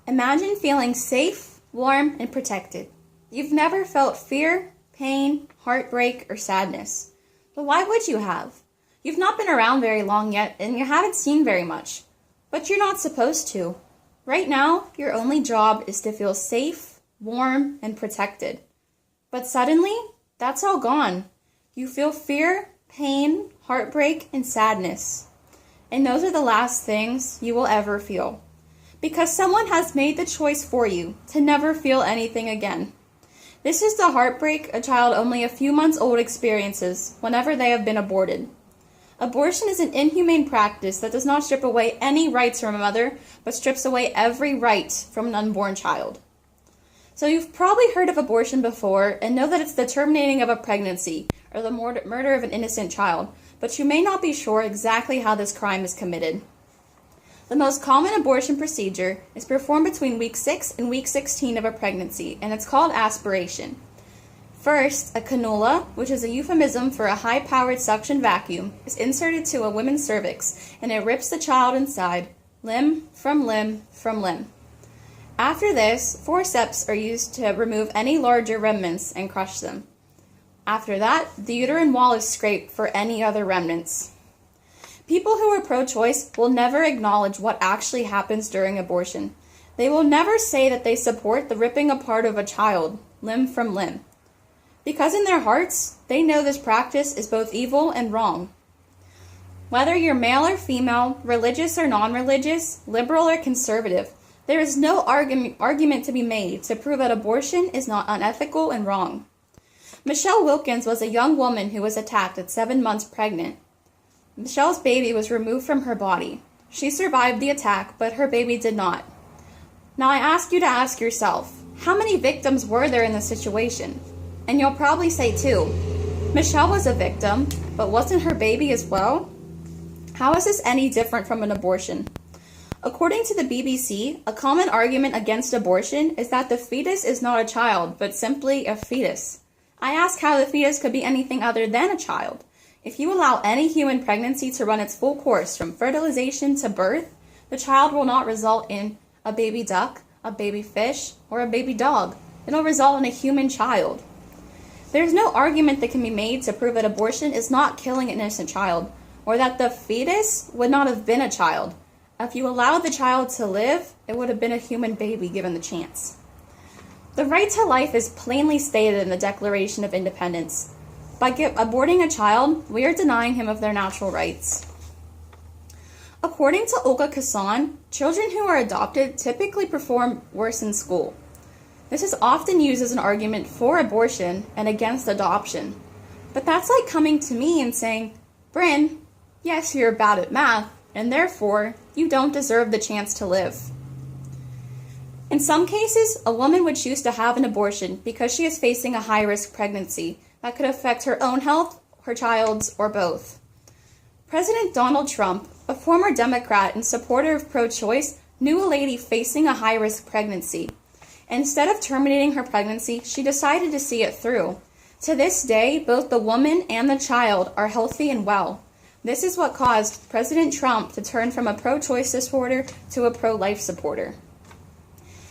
Imagine feeling safe, warm, and protected. You've never felt fear, pain, heartbreak, or sadness. But why would you have? You've not been around very long yet, and you haven't seen very much. But you're not supposed to. Right now, your only job is to feel safe, warm, and protected. But suddenly, that's all gone. You feel fear, pain, heartbreak, and sadness. And those are the last things you will ever feel. Because someone has made the choice for you to never feel anything again. This is the heartbreak a child only a few months old experiences whenever they have been aborted. Abortion is an inhumane practice that does not strip away any rights from a mother, but strips away every right from an unborn child. So you've probably heard of abortion before and know that it's the terminating of a pregnancy or the murder of an innocent child, but you may not be sure exactly how this crime is committed. The most common abortion procedure is performed between week 6 and week 16 of a pregnancy, and it's called aspiration. First, a cannula, which is a euphemism for a high-powered suction vacuum, is inserted to a woman's cervix, and it rips the child inside, limb from limb from limb. After this, forceps are used to remove any larger remnants and crush them. After that, the uterine wall is scraped for any other remnants. People who are pro-choice will never acknowledge what actually happens during abortion. They will never say that they support the ripping apart of a child, limb from limb. Because in their hearts, they know this practice is both evil and wrong. Whether you're male or female, religious or non-religious, liberal or conservative, there is no argument to be made to prove that abortion is not unethical and wrong. Michelle Wilkins was a young woman who was attacked at 7 months pregnant. Michelle's baby was removed from her body. She survived the attack, but her baby did not. Now I ask you to ask yourself, how many victims were there in this situation? And you'll probably say 2. Michelle was a victim, but wasn't her baby as well? How is this any different from an abortion? According to the BBC, a common argument against abortion is that the fetus is not a child, but simply a fetus. I ask how the fetus could be anything other than a child. If you allow any human pregnancy to run its full course from fertilization to birth, the child will not result in a baby duck, a baby fish, or a baby dog. It will result in a human child. There is no argument that can be made to prove that abortion is not killing an innocent child, or that the fetus would not have been a child. If you allowed the child to live, it would have been a human baby given the chance. The right to life is plainly stated in the Declaration of Independence. By aborting a child, we are denying him of their natural rights. According to Olga Kassan, children who are adopted typically perform worse in school. This is often used as an argument for abortion and against adoption. But that's like coming to me and saying, Bryn, yes, you're bad at math, and therefore, you don't deserve the chance to live. In some cases, a woman would choose to have an abortion because she is facing a high-risk pregnancy that could affect her own health, her child's, or both. President Donald Trump, a former Democrat and supporter of pro-choice, knew a lady facing a high-risk pregnancy. Instead of terminating her pregnancy, she decided to see it through. To this day, both the woman and the child are healthy and well. This is what caused President Trump to turn from a pro-choice supporter to a pro-life supporter.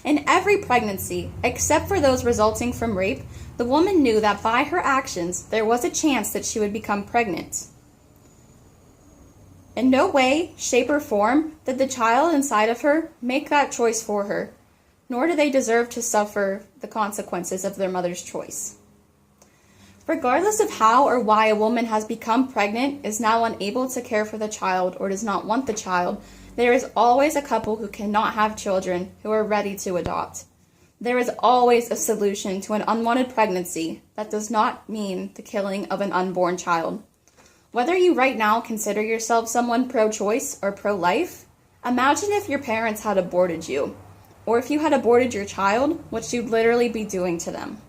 In every pregnancy, except for those resulting from rape, the woman knew that by her actions, there was a chance that she would become pregnant. In no way, shape, or form did the child inside of her make that choice for her, nor do they deserve to suffer the consequences of their mother's choice. Regardless of how or why a woman has become pregnant, is now unable to care for the child, or does not want the child, there is always a couple who cannot have children who are ready to adopt. There is always a solution to an unwanted pregnancy that does not mean the killing of an unborn child. Whether you right now consider yourself someone pro-choice or pro-life, imagine if your parents had aborted you, or if you had aborted your child, what you'd literally be doing to them.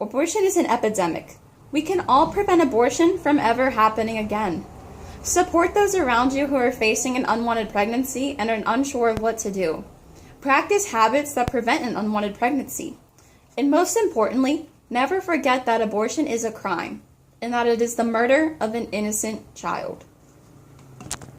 Abortion is an epidemic. We can all prevent abortion from ever happening again. Support those around you who are facing an unwanted pregnancy and are unsure of what to do. Practice habits that prevent an unwanted pregnancy. And most importantly, never forget that abortion is a crime and that it is the murder of an innocent child.